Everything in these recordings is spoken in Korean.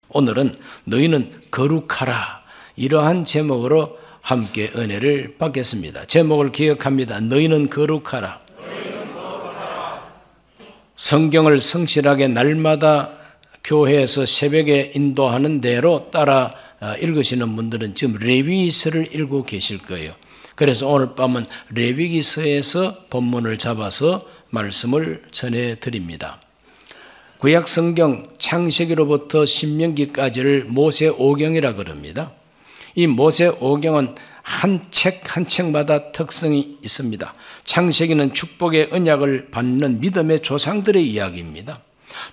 오늘은 너희는 거룩하라, 이러한 제목으로 함께 은혜를 받겠습니다. 제목을 기억합니다. 너희는 거룩하라. 성경을 성실하게 날마다 교회에서 새벽에 인도하는 대로 따라 읽으시는 분들은 지금 레위기서를 읽고 계실 거예요. 그래서 오늘 밤은 레위기서에서 본문을 잡아서 말씀을 전해드립니다. 구약 성경 창세기로부터 신명기까지를 모세오경이라 그럽니다. 이 모세오경은 한 책 한 책마다 특성이 있습니다. 창세기는 축복의 언약을 받는 믿음의 조상들의 이야기입니다.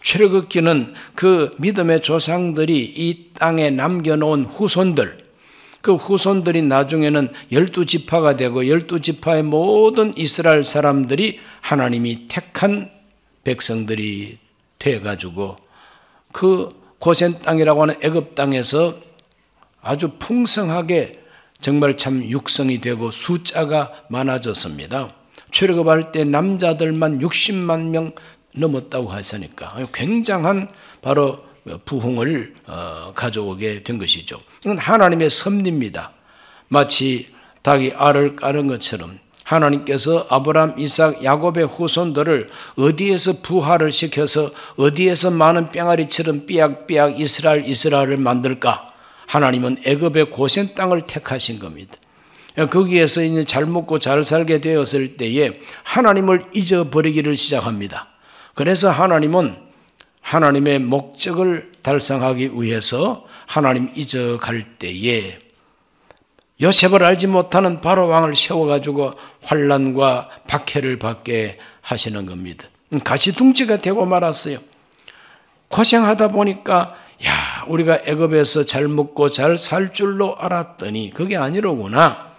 출애굽기는 그 믿음의 조상들이 이 땅에 남겨놓은 후손들, 그 후손들이 나중에는 12지파가 되고 12지파의 모든 이스라엘 사람들이 하나님이 택한 백성들이 돼가지고 그 고센 땅이라고 하는 애굽 땅에서 아주 풍성하게 정말 참 육성이 되고 숫자가 많아졌습니다. 출애굽할 때 남자들만 60만 명 넘었다고 하시니까 굉장한 바로 부흥을 가져오게 된 것이죠. 이건 하나님의 섭리입니다. 마치 닭이 알을 까는 것처럼 하나님께서 아브라함, 이삭, 야곱의 후손들을 어디에서 부활을 시켜서 어디에서 많은 뺑아리처럼 삐약삐약 이스라엘을 만들까? 하나님은 애굽의 고센 땅을 택하신 겁니다. 거기에서 이제 잘 먹고 잘 살게 되었을 때에 하나님을 잊어버리기를 시작합니다. 그래서 하나님은 하나님의 목적을 달성하기 위해서 하나님 잊어갈 때에 요셉을 알지 못하는 바로 왕을 세워가지고 환난과 박해를 받게 하시는 겁니다. 가시둥지가 되고 말았어요. 고생하다 보니까 우리가 애굽에서 잘 먹고 잘 살 줄로 알았더니 그게 아니로구나.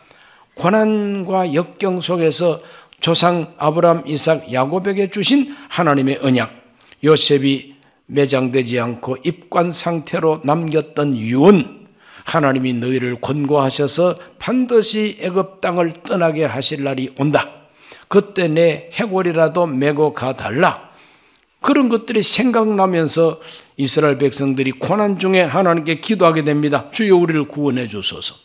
고난과 역경 속에서 조상 아브라함, 이삭, 야곱에게 주신 하나님의 언약, 요셉이 매장되지 않고 입관 상태로 남겼던 유언, 하나님이 너희를 권고하셔서 반드시 애굽 땅을 떠나게 하실 날이 온다. 그때 내 해골이라도 메고 가달라. 그런 것들이 생각나면서 이스라엘 백성들이 고난 중에 하나님께 기도하게 됩니다. 주여 우리를 구원해 주소서.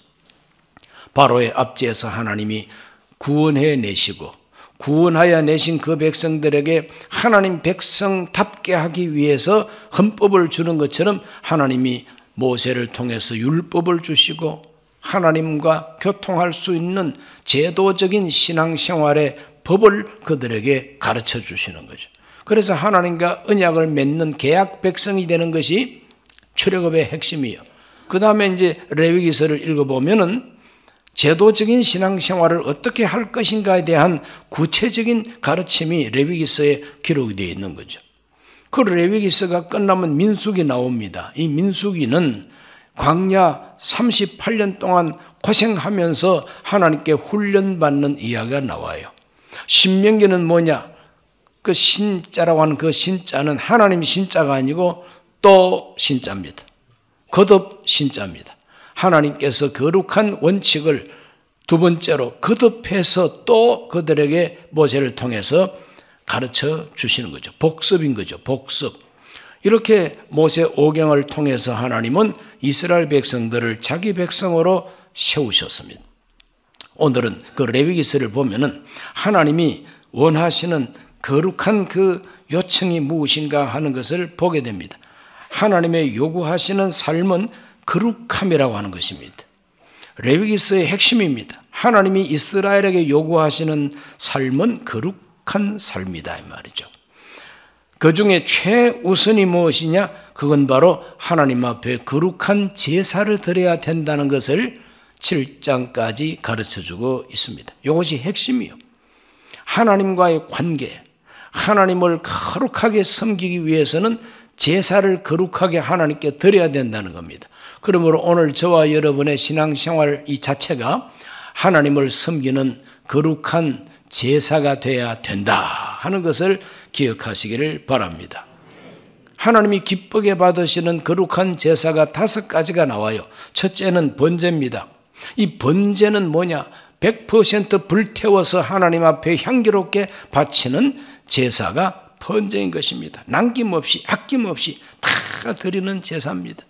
바로의 압제에서 하나님이 구원해 내시고 구원하여 내신 그 백성들에게 하나님 백성답게 하기 위해서 헌법을 주는 것처럼 하나님이 모세를 통해서 율법을 주시고 하나님과 교통할 수 있는 제도적인 신앙생활의 법을 그들에게 가르쳐 주시는 거죠. 그래서 하나님과 언약을 맺는 계약 백성이 되는 것이 출애굽의 핵심이에요. 그 다음에 이제 레위기서를 읽어보면은 제도적인 신앙생활을 어떻게 할 것인가에 대한 구체적인 가르침이 레위기서에 기록이 되어 있는 거죠. 그 레위기서가 끝나면 민수기 나옵니다. 이 민수기는 광야 38년 동안 고생하면서 하나님께 훈련받는 이야기가 나와요. 신명기는 뭐냐? 그 신자라고 하는 그 신자는 하나님 신자가 아니고 또 신자입니다. 거듭 신자입니다. 하나님께서 거룩한 원칙을 두 번째로 거듭해서 또 그들에게 모세를 통해서 가르쳐 주시는 거죠. 복습인 거죠. 복습. 이렇게 모세오경을 통해서 하나님은 이스라엘 백성들을 자기 백성으로 세우셨습니다. 오늘은 그 레위기서를 보면은 하나님이 원하시는 거룩한 그 요청이 무엇인가 하는 것을 보게 됩니다. 하나님의 요구하시는 삶은 거룩함이라고 하는 것입니다. 레위기서의 핵심입니다. 하나님이 이스라엘에게 요구하시는 삶은 거룩한 삶이다 이 말이죠. 그 중에 최우선이 무엇이냐? 그건 바로 하나님 앞에 거룩한 제사를 드려야 된다는 것을 7장까지 가르쳐주고 있습니다. 이것이 핵심이요. 하나님과의 관계, 하나님을 거룩하게 섬기기 위해서는 제사를 거룩하게 하나님께 드려야 된다는 겁니다. 그러므로 오늘 저와 여러분의 신앙생활 이 자체가 하나님을 섬기는 거룩한 제사가 돼야 된다 하는 것을 기억하시기를 바랍니다. 하나님이 기쁘게 받으시는 거룩한 제사가 5가지가 나와요. 첫째는 번제입니다. 이 번제는 뭐냐? 100% 불태워서 하나님 앞에 향기롭게 바치는 제사가 번제인 것입니다. 남김없이 아낌없이 다 드리는 제사입니다.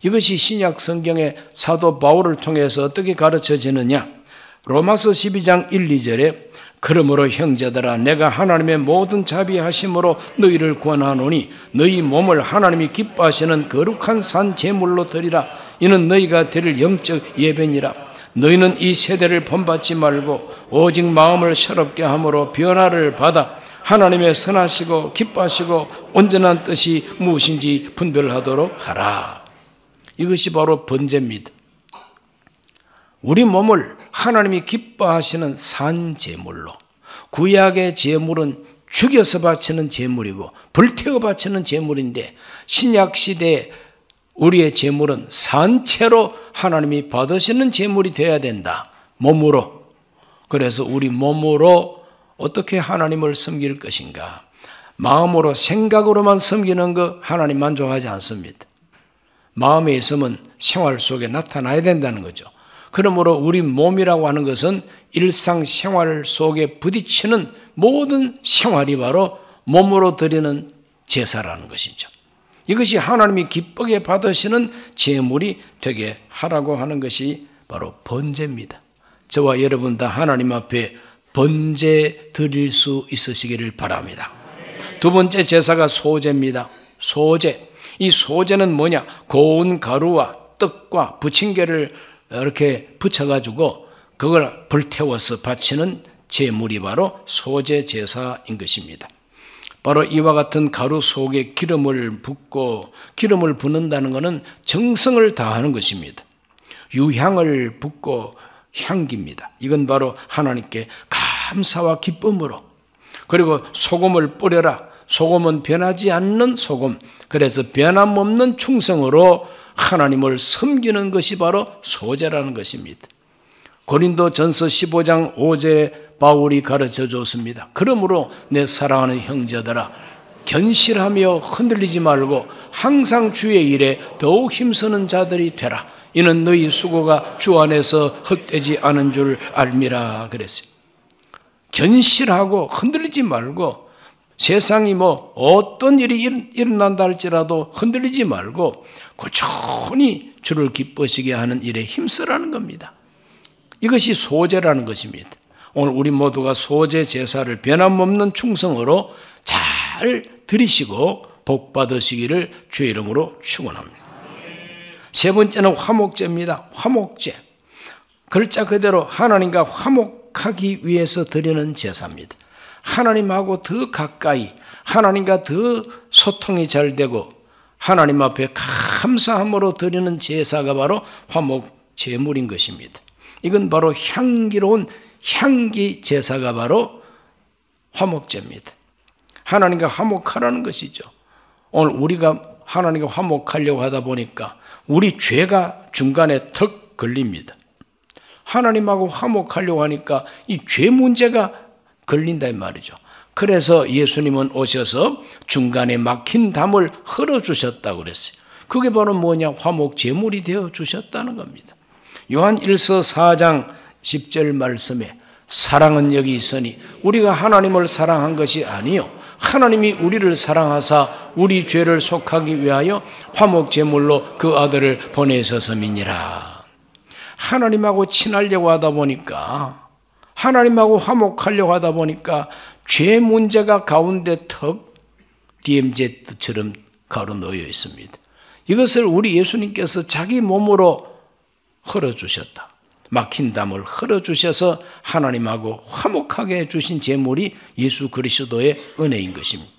이것이 신약 성경의 사도 바울을 통해서 어떻게 가르쳐지느냐? 로마서 12장 1, 2절에 그러므로 형제들아 내가 하나님의 모든 자비하심으로 너희를 권하노니 너희 몸을 하나님이 기뻐하시는 거룩한 산 제물로 드리라. 이는 너희가 드릴 영적 예배니라. 너희는 이 세대를 본받지 말고 오직 마음을 새롭게 함으로 변화를 받아 하나님의 선하시고 기뻐하시고 온전한 뜻이 무엇인지 분별하도록 하라. 이것이 바로 번제입니다. 우리 몸을 하나님이 기뻐하시는 산 제물로, 구약의 제물은 죽여서 바치는 제물이고 불태워 바치는 제물인데 신약 시대에 우리의 제물은 산채로 하나님이 받으시는 제물이 되어야 된다. 몸으로. 그래서 우리 몸으로 어떻게 하나님을 섬길 것인가? 마음으로 생각으로만 섬기는 거 하나님 만족하지 않습니다. 마음에 있으면 생활 속에 나타나야 된다는 거죠. 그러므로 우리 몸이라고 하는 것은 일상생활 속에 부딪히는 모든 생활이 바로 몸으로 드리는 제사라는 것이죠. 이것이 하나님이 기쁘게 받으시는 제물이 되게 하라고 하는 것이 바로 번제입니다. 저와 여러분 다 하나님 앞에 번제 드릴 수 있으시기를 바랍니다. 두 번째 제사가 소제입니다. 소제. 이 소제는 뭐냐? 고운 가루와 떡과 부침개를 이렇게 붙여가지고 그걸 불태워서 바치는 제물이 바로 소제 제사인 것입니다. 바로 이와 같은 가루 속에 기름을 붓고, 기름을 붓는다는 것은 정성을 다하는 것입니다. 유향을 붓고 향기입니다. 이건 바로 하나님께 감사와 기쁨으로. 그리고 소금을 뿌려라. 소금은 변하지 않는 소금. 그래서 변함없는 충성으로 하나님을 섬기는 것이 바로 소제라는 것입니다. 고린도전서 15장 5절에 바울이 가르쳐 줬습니다. 그러므로 내 사랑하는 형제들아 견실하며 흔들리지 말고 항상 주의 일에 더욱 힘쓰는 자들이 되라. 이는 너희 수고가 주 안에서 헛되지 않은 줄 알미라 그랬어요. 견실하고 흔들리지 말고 세상이 뭐 어떤 일이 일어난다 할지라도 흔들리지 말고 꾸준히 주를 기쁘시게 하는 일에 힘쓰라는 겁니다. 이것이 소제라는 것입니다. 오늘 우리 모두가 소제 제사를 변함없는 충성으로 잘 드리시고 복 받으시기를 주의 이름으로 축원합니다. 세 번째는 화목제입니다. 화목제. 글자 그대로 하나님과 화목하기 위해서 드리는 제사입니다. 하나님하고 더 가까이, 하나님과 더 소통이 잘 되고 하나님 앞에 감사함으로 드리는 제사가 바로 화목 제물인 것입니다. 이건 바로 향기로운 향기 제사가 바로 화목제입니다. 하나님과 화목하라는 것이죠. 오늘 우리가 하나님과 화목하려고 하다 보니까 우리 죄가 중간에 턱 걸립니다. 하나님하고 화목하려고 하니까 이 죄 문제가 걸린다 이 말이죠. 그래서 예수님은 오셔서 중간에 막힌 담을 흘어주셨다고 그랬어요. 그게 바로 뭐냐? 화목 제물이 되어 주셨다는 겁니다. 요한 1서 4장 10절 말씀에 사랑은 여기 있으니 우리가 하나님을 사랑한 것이 아니요 하나님이 우리를 사랑하사 우리 죄를 속하기 위하여 화목 제물로 그 아들을 보내셨음이니라. 하나님하고 친하려고 하다 보니까, 하나님하고 화목하려고 하다 보니까 죄 문제가 가운데 턱 DMZ처럼 가로놓여 있습니다. 이것을 우리 예수님께서 자기 몸으로 흘어주셨다. 막힌 담을 흘어주셔서 하나님하고 화목하게 해주신 제물이 예수 그리스도의 은혜인 것입니다.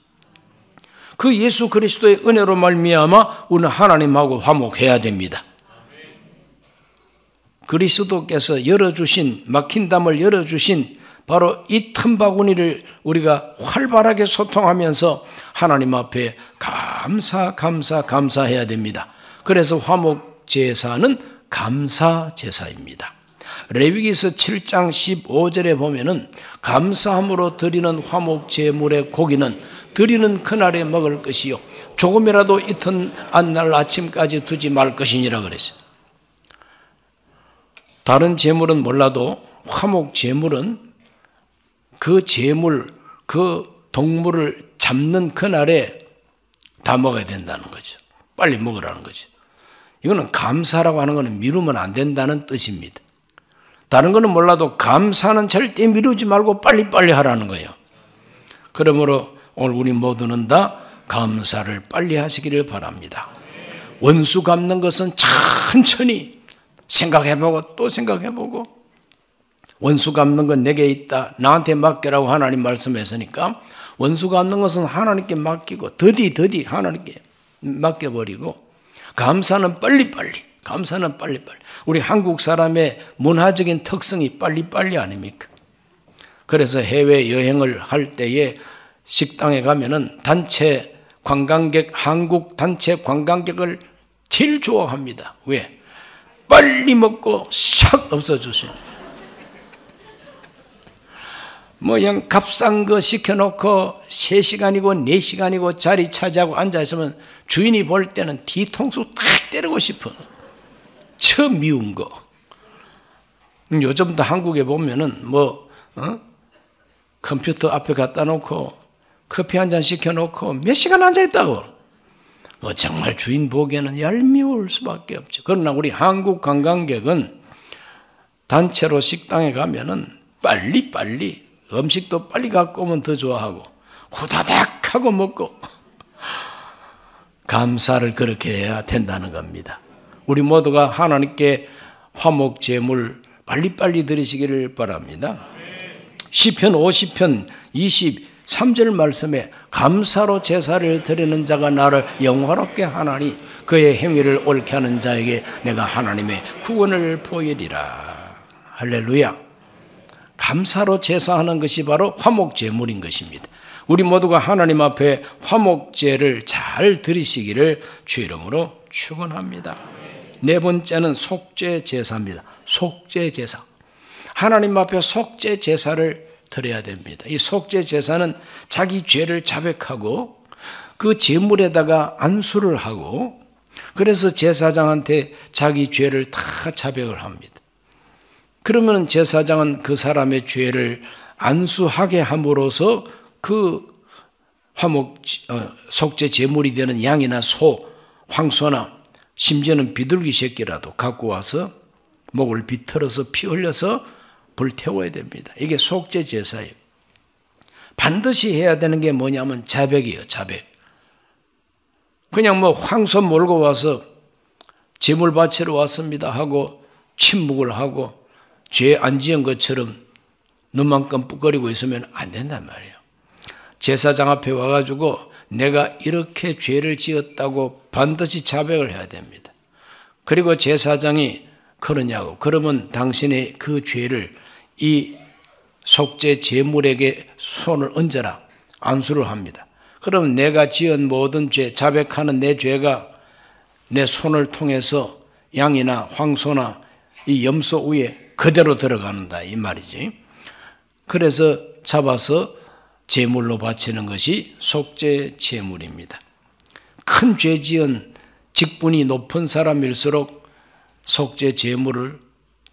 그 예수 그리스도의 은혜로 말미암아 우리는 하나님하고 화목해야 됩니다. 그리스도께서 열어주신, 막힌 담을 열어주신 바로 이 틈바구니를 우리가 활발하게 소통하면서 하나님 앞에 감사해야 됩니다. 그래서 화목 제사는 감사 제사입니다. 레위기서 7장 15절에 보면은 감사함으로 드리는 화목 제물의 고기는 드리는 그날에 먹을 것이요 조금이라도 이튿날 아침까지 두지 말 것이니라 그랬어요. 다른 제물은 몰라도 화목 제물은 그 제물, 그 동물을 잡는 그날에 다 먹어야 된다는 거죠. 빨리 먹으라는 거죠. 이거는 감사라고 하는 것은 미루면 안 된다는 뜻입니다. 다른 거는 몰라도 감사는 절대 미루지 말고 빨리빨리 하라는 거예요. 그러므로 오늘 우리 모두는 다 감사를 빨리 하시기를 바랍니다. 원수 갚는 것은 천천히 생각해보고 또 생각해보고, 원수 갚는 건 내게 있다, 나한테 맡기라고 하나님 말씀했으니까 원수 갚는 것은 하나님께 맡기고 더디 하나님께 맡겨버리고, 감사는 빨리빨리, 감사는 빨리빨리. 우리 한국 사람의 문화적인 특성이 빨리빨리 아닙니까? 그래서 해외여행을 할 때에 식당에 가면은 단체 관광객, 한국 단체 관광객을 제일 좋아합니다. 왜? 빨리 먹고 샥 없어주시는. 그냥 값싼 거 시켜놓고 3시간이고 4시간이고 자리 차지하고 앉아있으면 주인이 볼 때는 뒤통수 탁 때리고 싶어. 저 미운 거. 요즘도 한국에 보면은 컴퓨터 앞에 갖다 놓고 커피 한 잔 시켜놓고 몇 시간 앉아있다고. 정말 주인 보기에는 얄미울 수밖에 없죠. 그러나 우리 한국 관광객은 단체로 식당에 가면은 빨리빨리 음식도 빨리 갖고 오면 더 좋아하고 후다닥 하고 먹고, 감사를 그렇게 해야 된다는 겁니다. 우리 모두가 하나님께 화목제물 빨리빨리 드리시기를 바랍니다. 시편 50편 23절 말씀에 감사로 제사를 드리는 자가 나를 영화롭게 하나니 그의 행위를 옳게 하는 자에게 내가 하나님의 구원을 보이리라. 할렐루야. 감사로 제사하는 것이 바로 화목제물인 것입니다. 우리 모두가 하나님 앞에 화목제를 잘 드리시기를 주 이름으로 축원합니다. 네 번째는 속죄제사입니다. 속죄제사. 하나님 앞에 속죄제사를 드려야 됩니다. 이 속죄제사는 자기 죄를 자백하고 그 제물에다가 안수를 하고, 그래서 제사장한테 자기 죄를 다 자백을 합니다. 그러면 제사장은 그 사람의 죄를 안수하게 함으로써 그 속죄 제물이 되는 양이나 소, 황소나 심지어는 비둘기 새끼라도 갖고 와서 목을 비틀어서 피 흘려서 불태워야 됩니다. 이게 속죄 제사예요. 반드시 해야 되는 게 뭐냐면 자백이에요. 자백. 그냥 황소 몰고 와서 제물 바치러 왔습니다 하고 침묵을 하고 죄 안 지은 것처럼 눈만 끔뻑거리고 있으면 안 된단 말이에요. 제사장 앞에 와가지고 내가 이렇게 죄를 지었다고 반드시 자백을 해야 됩니다. 그리고 제사장이 그러냐고, 그러면 당신의 그 죄를 이 속죄 제물에게 손을 얹어라, 안수를 합니다. 그럼 내가 지은 모든 죄, 자백하는 내 죄가 내 손을 통해서 양이나 황소나 이 염소 위에 그대로 들어간다 이 말이지. 그래서 잡아서 제물로 바치는 것이 속죄 제물입니다. 큰 죄 지은 직분이 높은 사람일수록 속죄 제물을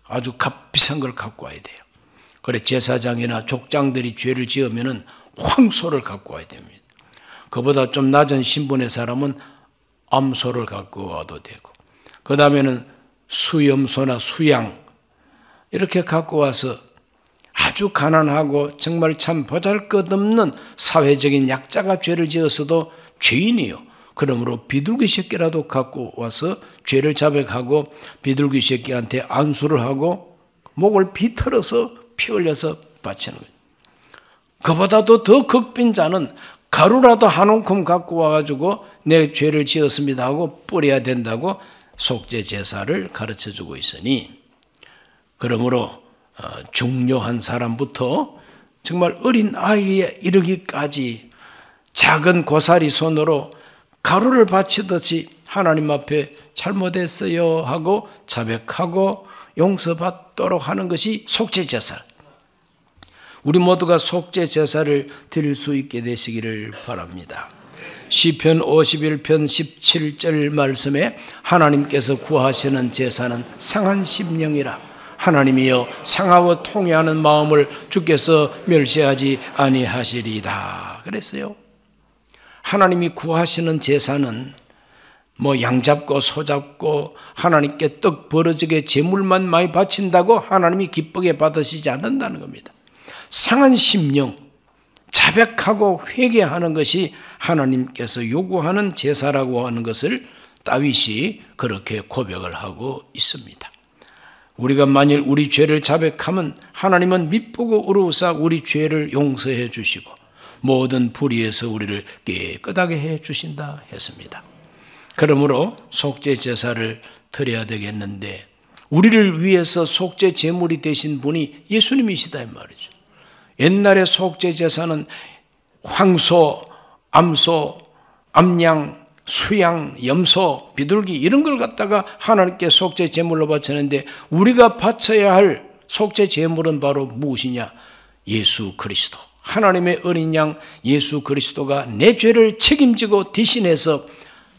아주 값비싼 걸 갖고 와야 돼요. 그래 제사장이나 족장들이 죄를 지으면은 황소를 갖고 와야 됩니다. 그보다 좀 낮은 신분의 사람은 암소를 갖고 와도 되고, 그 다음에는 수염소나 수양 이렇게 갖고 와서 아주 가난하고 정말 참 보잘것없는 사회적인 약자가 죄를 지었어도 죄인이요. 그러므로 비둘기 새끼라도 갖고 와서 죄를 자백하고 비둘기 새끼한테 안수를 하고 목을 비틀어서 피 흘려서 바치는 거예요. 그보다도 더 극빈 자는 가루라도 한 움큼 갖고 와가지고 내 죄를 지었습니다 하고 뿌려야 된다고 속죄 제사를 가르쳐주고 있으니, 그러므로 중요한 사람부터 정말 어린 아이에 이르기까지 작은 고사리 손으로 가루를 바치듯이 하나님 앞에 잘못했어요 하고 자백하고 용서받도록 하는 것이 속죄 제사. 우리 모두가 속죄 제사를 드릴 수 있게 되시기를 바랍니다. 시편 51편 17절 말씀에 하나님께서 구하시는 제사는 상한 심령이라. 하나님이여 상하고 통회하는 마음을 주께서 멸시하지 아니하시리다 그랬어요. 하나님이 구하시는 제사는 양 잡고 소 잡고 하나님께 떡 벌어지게 제물만 많이 바친다고 하나님이 기쁘게 받으시지 않는다는 겁니다. 상한 심령, 자백하고 회개하는 것이 하나님께서 요구하는 제사라고 하는 것을 다윗이 그렇게 고백을 하고 있습니다. 우리가 만일 우리 죄를 자백하면 하나님은 미쁘고 의로우사 우리 죄를 용서해 주시고 모든 불의에서 우리를 깨끗하게 해 주신다 했습니다. 그러므로 속죄 제사를 드려야 되겠는데 우리를 위해서 속죄 제물이 되신 분이 예수님이시다 이 말이죠. 옛날에 속죄 제사는 황소, 암소, 암양, 수양, 염소, 비둘기 이런 걸 갖다가 하나님께 속죄 제물로 바쳤는데 우리가 바쳐야 할 속죄 제물은 바로 무엇이냐? 예수 그리스도. 하나님의 어린 양 예수 그리스도가 내 죄를 책임지고 대신해서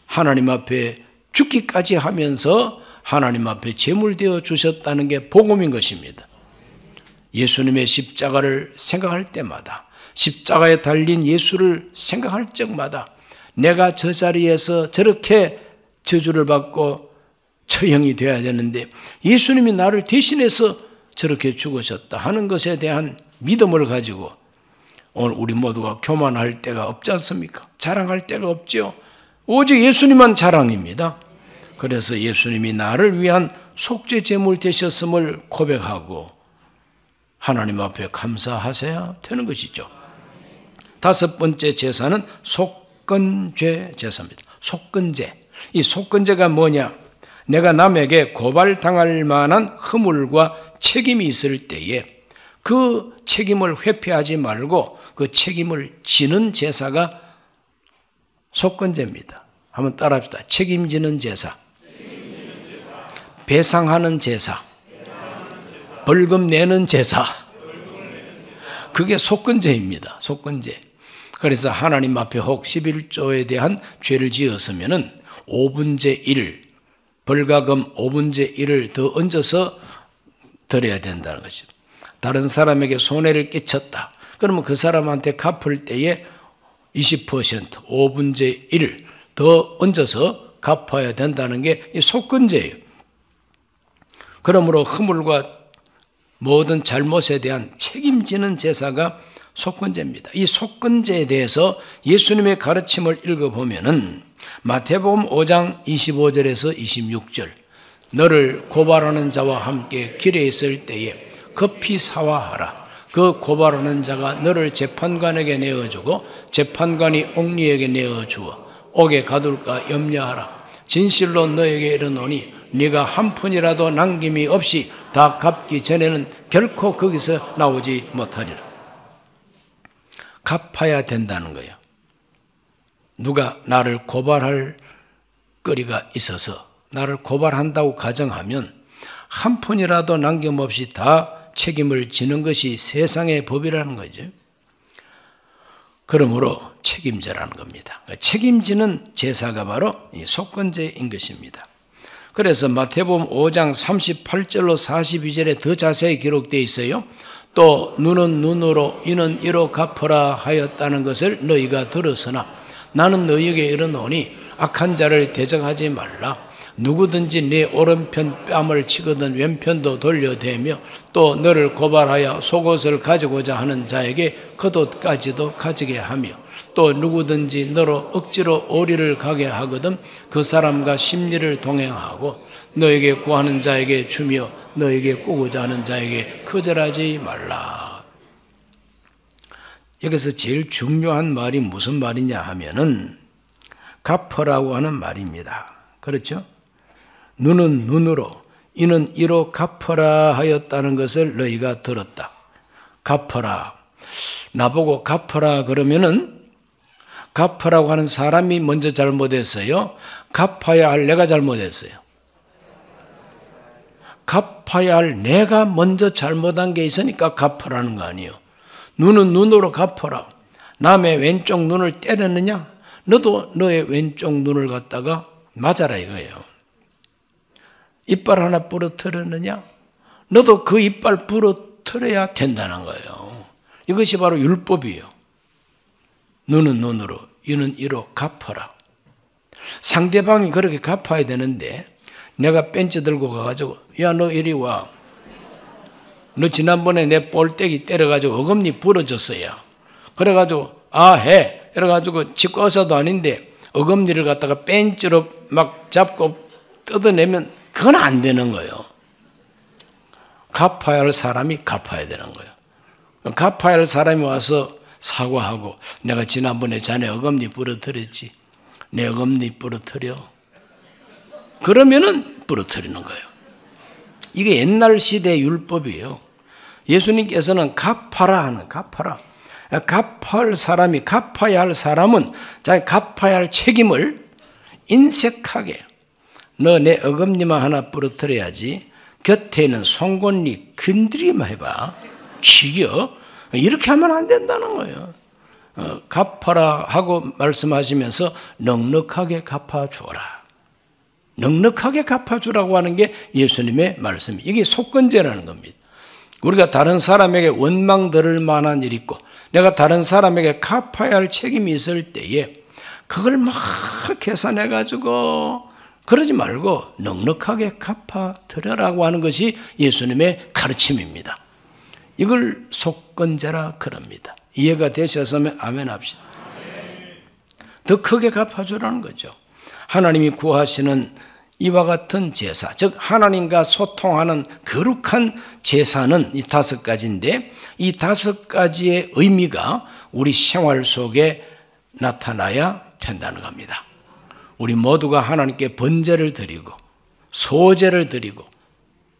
하나님 앞에 죽기까지 하면서 하나님 앞에 제물되어 주셨다는 게 복음인 것입니다. 예수님의 십자가를 생각할 때마다 십자가에 달린 예수를 생각할 적마다 내가 저 자리에서 저렇게 저주를 받고 처형이 되어야 되는데 예수님이 나를 대신해서 저렇게 죽으셨다 하는 것에 대한 믿음을 가지고 오늘 우리 모두가 교만할 때가 없지 않습니까? 자랑할 때가 없죠. 오직 예수님만 자랑입니다. 그래서 예수님이 나를 위한 속죄 제물 되셨음을 고백하고 하나님 앞에 감사하셔야 되는 것이죠. 다섯 번째 제사는 속건죄 제사입니다. 속건죄. 이 속건죄가 뭐냐? 내가 남에게 고발당할 만한 허물과 책임이 있을 때에 그 책임을 회피하지 말고 그 책임을 지는 제사가 속건죄입니다. 한번 따라합시다. 책임지는 제사, 배상하는 제사, 벌금 내는 제사. 그게 속건죄입니다. 속건죄. 그래서 하나님 앞에 혹 11조에 대한 죄를 지었으면은 5분의 1, 벌가금 5분의 1을 더 얹어서 드려야 된다는 거죠. 다른 사람에게 손해를 끼쳤다. 그러면 그 사람한테 갚을 때에 20%, 5분의 1을 더 얹어서 갚아야 된다는 게 속건죄예요. 그러므로 허물과 모든 잘못에 대한 책임지는 제사가 속건죄입니다. 이 속건죄에 대해서 예수님의 가르침을 읽어보면은 마태복음 5장 25절에서 26절 너를 고발하는 자와 함께 길에 있을 때에 급히 사화하라. 그 고발하는 자가 너를 재판관에게 내어주고 재판관이 옥리에게 내어주어 옥에 가둘까 염려하라. 진실로 너에게 이르노니 네가 한 푼이라도 남김이 없이 다 갚기 전에는 결코 거기서 나오지 못하리라. 갚아야 된다는 거예요. 누가 나를 고발할 거리가 있어서 나를 고발한다고 가정하면 한 푼이라도 남김없이 다 책임을 지는 것이 세상의 법이라는 거죠. 그러므로 책임제라는 겁니다. 책임지는 제사가 바로 이 속건제인 것입니다. 그래서 마태복음 5장 38절로 42절에 더 자세히 기록되어 있어요. 또 눈은 눈으로 이는 이로 갚으라 하였다는 것을 너희가 들었으나 나는 너희에게 이르노니 악한 자를 대적하지 말라. 누구든지 내 오른편 뺨을 치거든 왼편도 돌려대며 또 너를 고발하여 속옷을 가지고자 하는 자에게 겉옷까지도 가지게 하며 또 누구든지 너로 억지로 어리를 가게 하거든 그 사람과 심리를 동행하고 너에게 구하는 자에게 주며 너에게 꾸고자 하는 자에게 거절하지 말라. 여기서 제일 중요한 말이 무슨 말이냐 하면은 갚으라고 하는 말입니다. 그렇죠? 눈은 눈으로 이는 이로 갚으라 하였다는 것을 너희가 들었다. 갚으라. 나보고 갚으라 그러면은 갚으라고 하는 사람이 먼저 잘못했어요? 갚아야 할 내가 잘못했어요? 갚아야 할 내가 먼저 잘못한 게 있으니까 갚으라는 거 아니에요. 눈은 눈으로 갚으라. 남의 왼쪽 눈을 때렸느냐? 너도 너의 왼쪽 눈을 갖다가 맞아라 이거예요. 이빨 하나 부러뜨렸느냐? 너도 그 이빨 부러뜨려야 된다는 거예요. 이것이 바로 율법이에요. 눈은 눈으로, 이는 이로 갚아라. 상대방이 그렇게 갚아야 되는데 내가 벤치 들고 가가지고 야 너 이리 와. 너 지난번에 내 볼때기 때려가지고 어금니 부러졌어요. 그래가지고 해. 이래가지고 치과 의사도 아닌데 어금니를 갖다가 벤치로 막 잡고 뜯어내면 그건 안 되는 거예요. 갚아야 할 사람이 갚아야 되는 거예요. 갚아야 할 사람이 와서 사과하고 내가 지난번에 자네 어금니 부러뜨렸지. 내 어금니 부러뜨려. 그러면은 부러뜨리는 거예요. 이게 옛날 시대의 율법이에요. 예수님께서는 갚아라 하는 갚아라. 갚아야 할 사람은 자기 갚아야 할 책임을 인색하게 너 내 어금니만 하나 부러뜨려야지 곁에 있는 송곳니 건드리기만 해봐. 죽여. 이렇게 하면 안 된다는 거예요. 갚아라 하고 말씀하시면서 넉넉하게 갚아줘라. 넉넉하게 갚아주라고 하는 게 예수님의 말씀이에요. 이게 속건제라는 겁니다. 우리가 다른 사람에게 원망 들을 만한 일이 있고 내가 다른 사람에게 갚아야 할 책임이 있을 때에 그걸 막 계산해가지고 그러지 말고 넉넉하게 갚아드려라고 하는 것이 예수님의 가르침입니다. 이걸 속건제라 그럽니다. 이해가 되셨으면 아멘 합시다. 더 크게 갚아주라는 거죠. 하나님이 구하시는 이와 같은 제사, 즉 하나님과 소통하는 거룩한 제사는 이 5가지인데 이 5가지의 의미가 우리 생활 속에 나타나야 된다는 겁니다. 우리 모두가 하나님께 번제를 드리고 소제를 드리고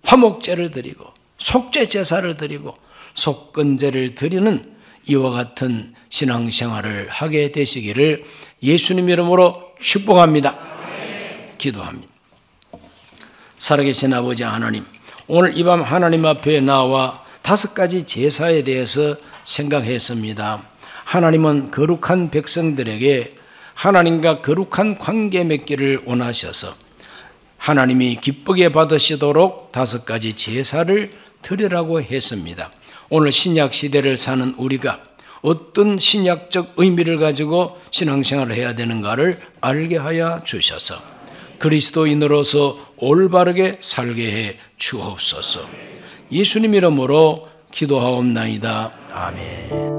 화목제를 드리고 속죄 제사를 드리고 속건제를 드리는 이와 같은 신앙생활을 하게 되시기를 예수님 이름으로 축복합니다. 기도합니다. 살아계신 아버지 하나님, 오늘 이 밤 하나님 앞에 나와 5가지 제사에 대해서 생각했습니다. 하나님은 거룩한 백성들에게 하나님과 거룩한 관계 맺기를 원하셔서 하나님이 기쁘게 받으시도록 5가지 제사를 드리라고 했습니다. 오늘 신약 시대를 사는 우리가 어떤 신약적 의미를 가지고 신앙생활을 해야 되는가를 알게 하여 주셔서 그리스도인으로서 올바르게 살게 해 주옵소서. 예수님 이름으로 기도하옵나이다. 아멘.